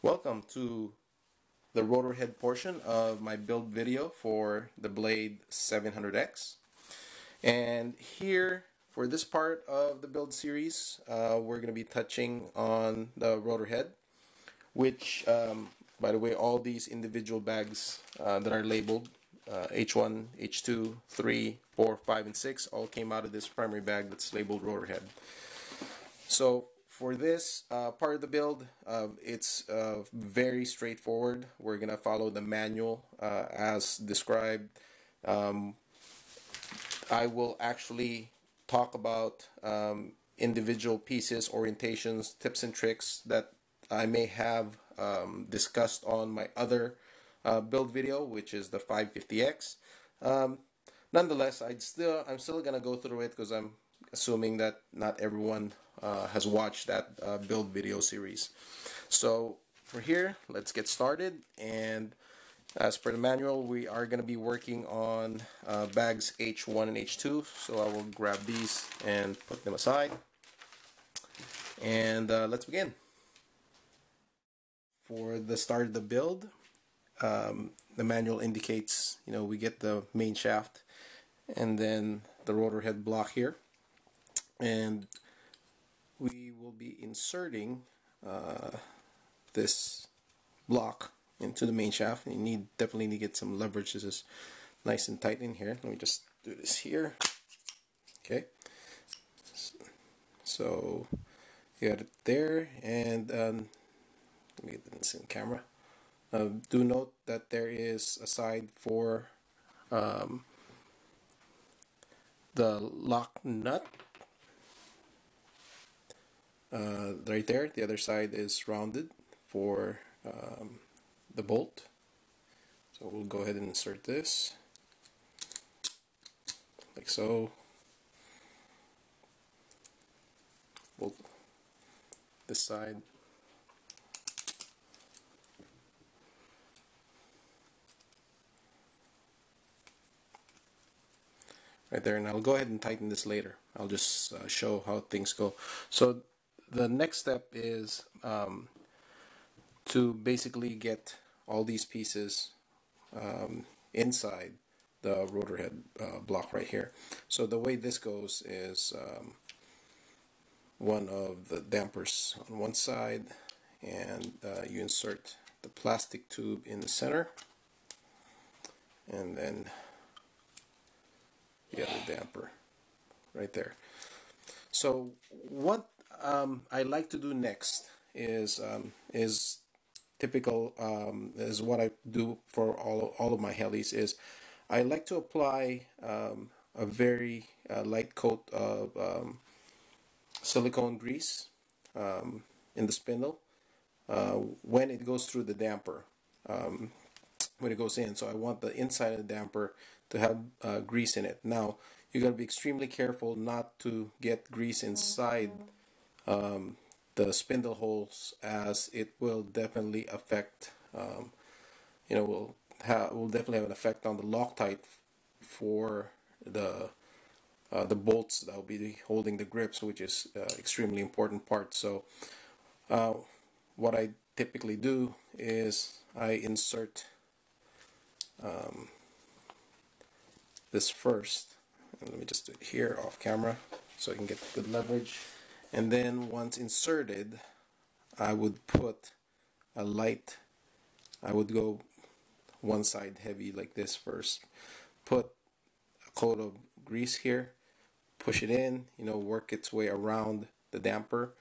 Welcome to the rotor head portion of my build video for the Blade 700X. And here for this part of the build series, we're going to be touching on the rotor head, which, by the way, all these individual bags that are labeled H1, H2, 3, 4, 5, and 6 all came out of this primary bag that's labeled rotor head. So for this part of the build, it's very straightforward. We're going to follow the manual as described. I will actually talk about individual pieces, orientations, tips and tricks that I may have discussed on my other build video, which is the 550X. Nonetheless, I'm still gonna go through it because I'm assuming that not everyone has watched that build video series. So for here, let's get started. And as per the manual, we are going to be working on bags H1 and H2. So I will grab these and put them aside. And let's begin. For the start of the build, the manual indicates, we get the main shaft and then the rotor head block here. And we will be inserting this block into the main shaft. You definitely need to get some leverage. This is nice and tight in here. Let me just do this here. Okay, so you got it there, and let me get this in camera. Do note that there is a side for the lock nut right there. The other side is rounded for the bolt. So we'll go ahead and insert this like so. Bolt this side. Right there, and I'll go ahead and tighten this later. I'll just show how things go. So the next step is to basically get all these pieces inside the rotor head block right here. So the way this goes is one of the dampers on one side, and you insert the plastic tube in the center, and then the other damper right there. So what I like to do next is typical, is what I do for all of my helis, is I like to apply a very light coat of silicone grease in the spindle when it goes through the damper, when it goes in. So I want the inside of the damper to have grease in it. Now you got to be extremely careful not to get grease inside the spindle holes, as it will definitely affect, will definitely have an effect on the Loctite for the bolts that will be holding the grips, which is extremely important part. So what I typically do is I insert this first, and let me just do it here off camera so I can get good leverage. And then once inserted, I would put a light, I would go one side heavy like this first, put a coat of grease here, push it in, work its way around the damper,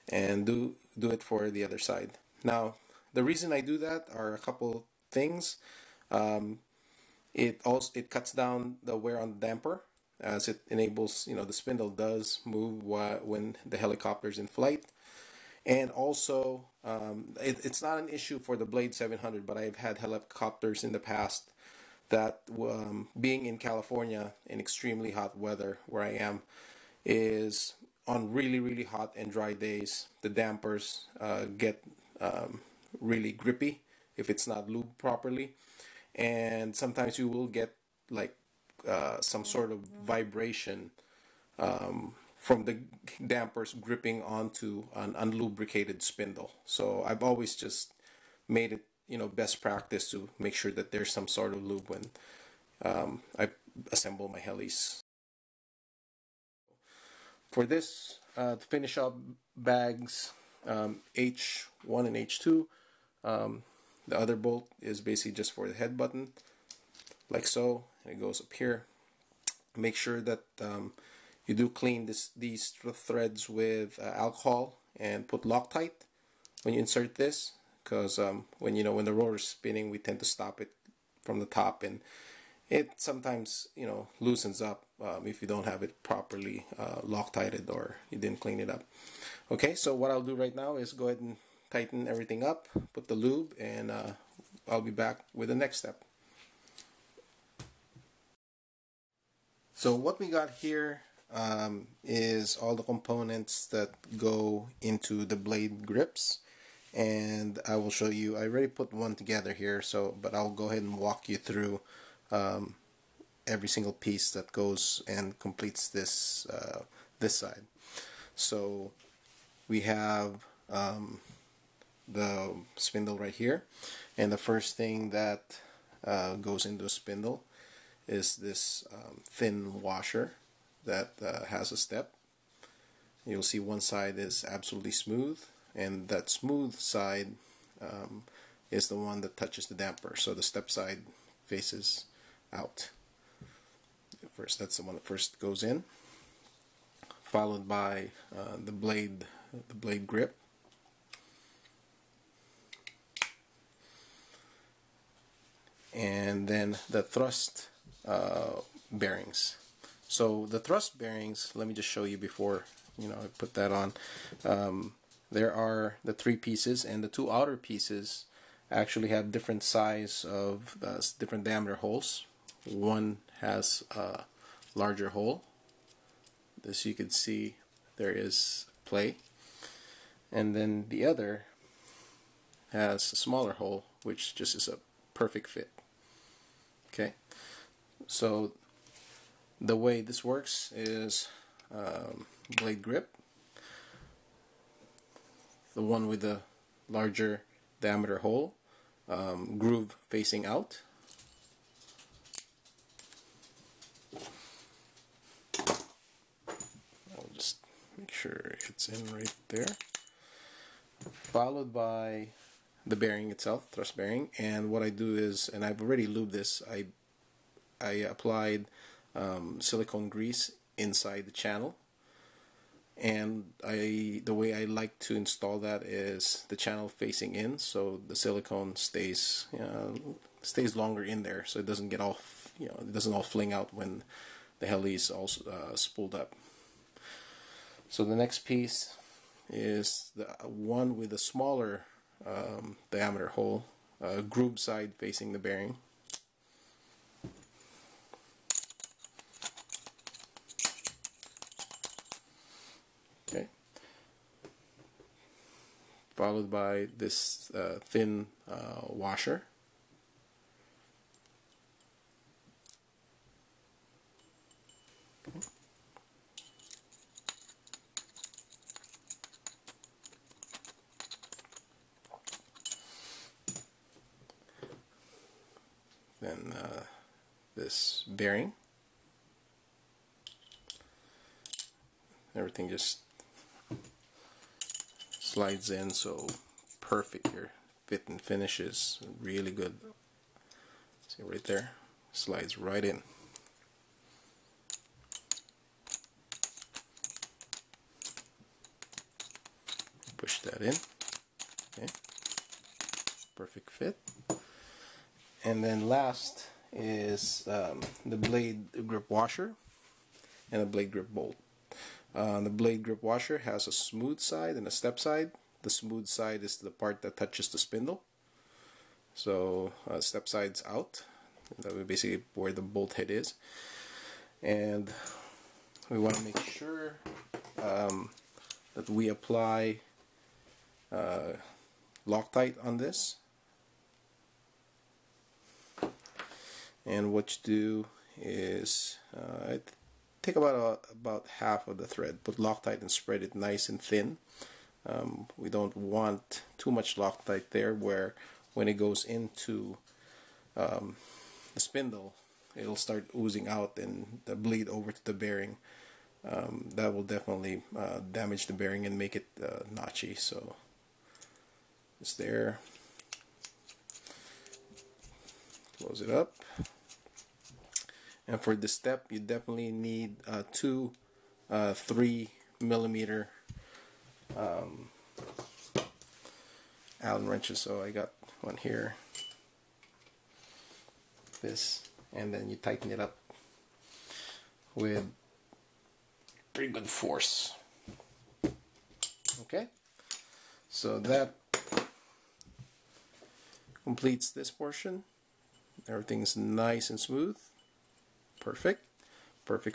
and do it for the other side. Now the reason I do that are a couple things. It cuts down the wear on the damper, as it enables, the spindle does move when the helicopter's in flight. And also, it's not an issue for the Blade 700, but I've had helicopters in the past that, being in California in extremely hot weather where I am, is on really, really hot and dry days, the dampers get really grippy if it's not lubed properly. And sometimes you will get like some sort of vibration from the dampers gripping onto an unlubricated spindle. So I've always just made it, you know, best practice to make sure that there's some sort of lube when I assemble my helis. For this, to finish up bags H1 and H2, the other bolt is basically just for the head button, like so, and it goes up here. Make sure that you do clean these threads with alcohol and put Loctite when you insert this, because when the rotor is spinning, we tend to stop it from the top, and it sometimes loosens up if you don't have it properly Loctited or you didn't clean it up. Okay, so what I'll do right now is go ahead and tighten everything up, put the lube, and I'll be back with the next step. So what we got here is all the components that go into the blade grips, and I will show you. I already put one together here, but I'll go ahead and walk you through every single piece that goes and completes this this side. So we have the spindle right here, and the first thing that goes into a spindle is this thin washer that has a step. You'll see one side is absolutely smooth, and that smooth side is the one that touches the damper, so the step side faces out. First, that's the one that first goes in, followed by the blade grip, and then the thrust bearings. So the thrust bearings, let me just show you before I put that on. There are the 3 pieces, and the 2 outer pieces actually have different size of different diameter holes. One has a larger hole. As you can see, there is play, and then the other has a smaller hole, which just is a perfect fit. Okay, so the way this works is blade grip, the one with the larger diameter hole, groove facing out. I'll just make sure it's in right there. Followed by the bearing itself, thrust bearing, and what I do is, and I've already lubed this, I applied silicone grease inside the channel, and the way I like to install that is the channel facing in, so the silicone stays longer in there, so it doesn't get all it doesn't all fling out when the heli is all spooled up. So the next piece is the one with the smaller diameter hole, groove side facing the bearing. Okay. Followed by this thin washer. Okay. Then this bearing. Everything just slides in, so perfect here. Fit and finish is really good. See right there, slides right in. Push that in. Okay, perfect fit. And then last is the blade grip washer and a blade grip bolt. The blade grip washer has a smooth side and a step side. The smooth side is the part that touches the spindle. So step side's out. That would basically where the bolt head is. And we want to make sure that we apply Loctite on this. And what you do is take about half of the thread, put Loctite and spread it nice and thin We don't want too much Loctite there, where when it goes into the spindle, it'll start oozing out and bleed over to the bearing. That will definitely damage the bearing and make it notchy. So it's there. Close it up. And for this step, you definitely need two 3mm Allen wrenches. So I got one here, this, and then you tighten it up with pretty good force. Okay, so that completes this portion. Everything's nice and smooth. Perfect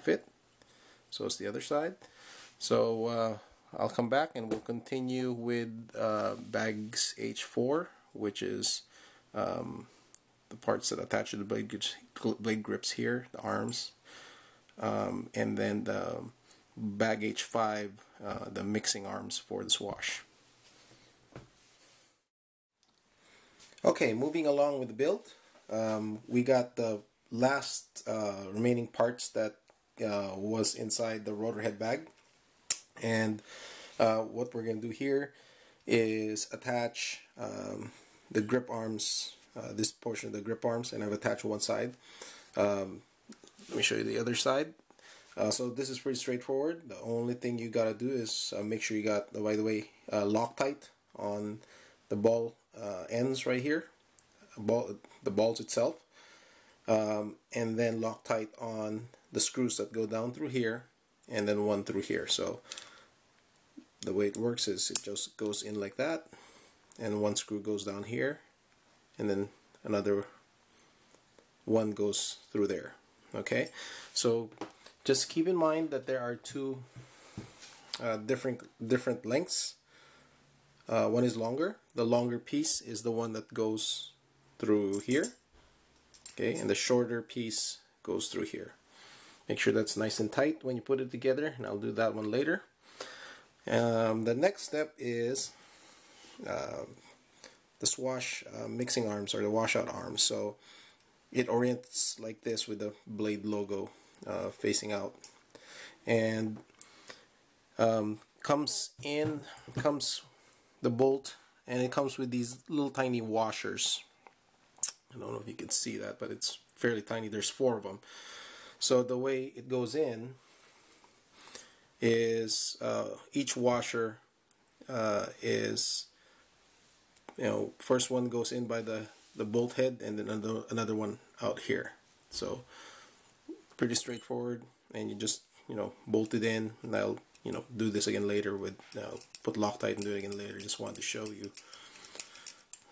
fit. So it's the other side. So I'll come back and we'll continue with bags H4, which is the parts that attach to the blade grips here, the arms, and then the bag H5, the mixing arms for the swash. Okay, moving along with the build, we got the last remaining parts that was inside the rotor head bag, and what we're going to do here is attach the grip arms, this portion of the grip arms, and I've attached one side. Let me show you the other side. So this is pretty straightforward. The only thing you gotta do is make sure you got, by the way, Loctite on the ball ends right here, the balls itself, and then Loctite on the screws that go down through here, and then one through here. So the way it works is it just goes in like that, and one screw goes down here, and then another one goes through there. Okay, so just keep in mind that there are two different lengths. One is longer. The longer piece is the one that goes through here. Okay, and the shorter piece goes through here. Make sure that's nice and tight when you put it together, and I'll do that one later. The next step is the swash mixing arms, or the washout arms. So it orients like this with the blade logo facing out, and comes the bolt, and it comes with these little tiny washers. I don't know if you can see that, but it's fairly tiny. There's 4 of them. So the way it goes in is each washer is, first one goes in by the bolt head, and then another one out here. So pretty straightforward, and you just bolt it in. And I'll do this again later with put Loctite and do it again later. Just wanted to show you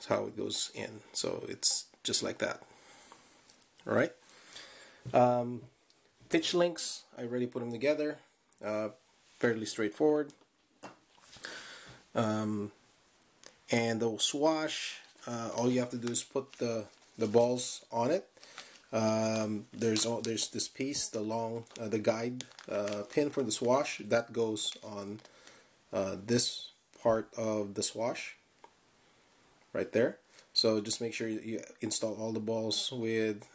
how it goes in. So it's just like that. All right. Pitch links, I already put them together. Fairly straightforward. And the swash, all you have to do is put the balls on it. There's this piece, the guide pin for the swash, that goes on this part of the swash right there. So just make sure you install all the balls with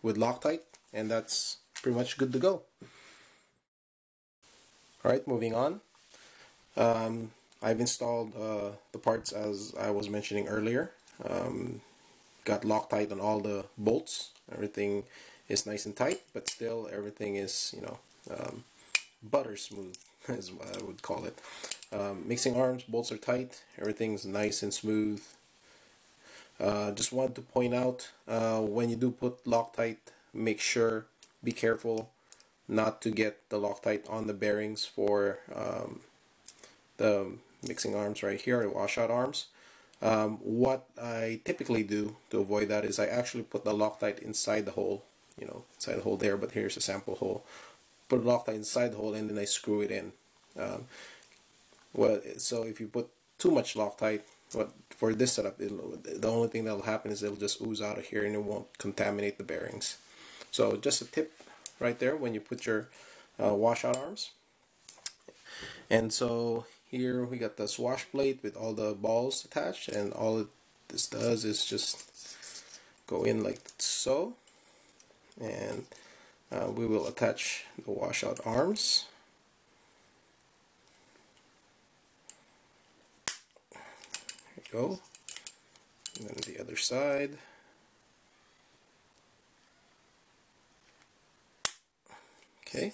Loctite, and that's pretty much good to go. Alright, moving on. I've installed the parts as I was mentioning earlier. Got Loctite on all the bolts. Everything is nice and tight, but still everything is, butter smooth is what I would call it. Mixing arms, bolts are tight. Everything's nice and smooth. Just wanted to point out, when you do put Loctite, be careful not to get the Loctite on the bearings for the mixing arms right here, or washout arms. What I typically do to avoid that is I actually put the Loctite inside the hole, inside the hole there, but here's a sample hole. Put Loctite inside the hole, and then I screw it in. So if you put too much Loctite, for this setup, the only thing that will happen is it'll just ooze out of here, and it won't contaminate the bearings. So just a tip right there when you put your washout arms. And so here we got the swash plate with all the balls attached, and all this does is just go in like so, and we will attach the washout arms. There you go. And then the other side. Okay.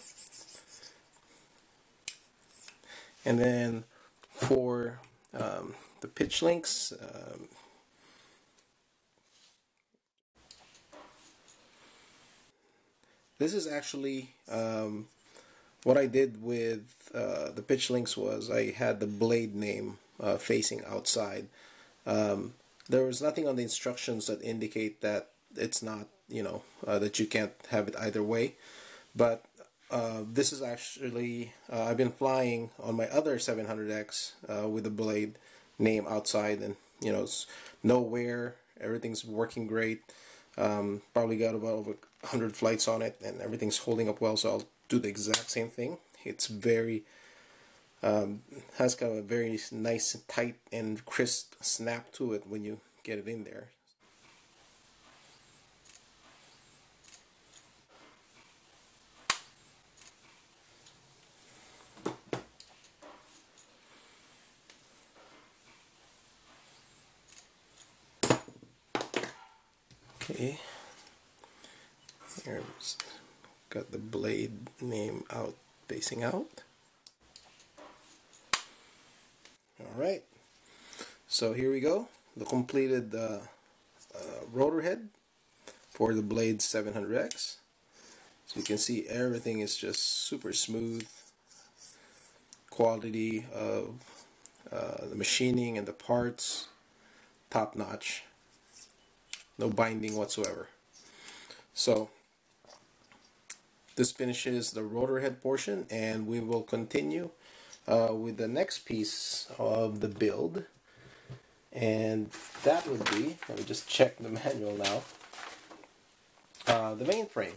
And then for the pitch links, this is actually what I did with the pitch links was I had the blade name facing outside. There was nothing on the instructions that indicate that it's not, you know, that you can't have it either way. But this is actually, I've been flying on my other 700X with the blade name outside, and you know, it's no wear, everything's working great. Probably got about over 100 flights on it, and everything's holding up well, so I'll do the exact same thing. It's very, has kind of a very nice, tight, and crisp snap to it when you get it in there. Okay, here's got the blade name out, facing out. Alright, so here we go, the completed rotor head for the Blade 700X. So you can see everything is just super smooth. Quality of the machining and the parts, top notch. No binding whatsoever. So this finishes the rotor head portion, and we will continue with the next piece of the build, and that would be, let me just check the manual now, the mainframe.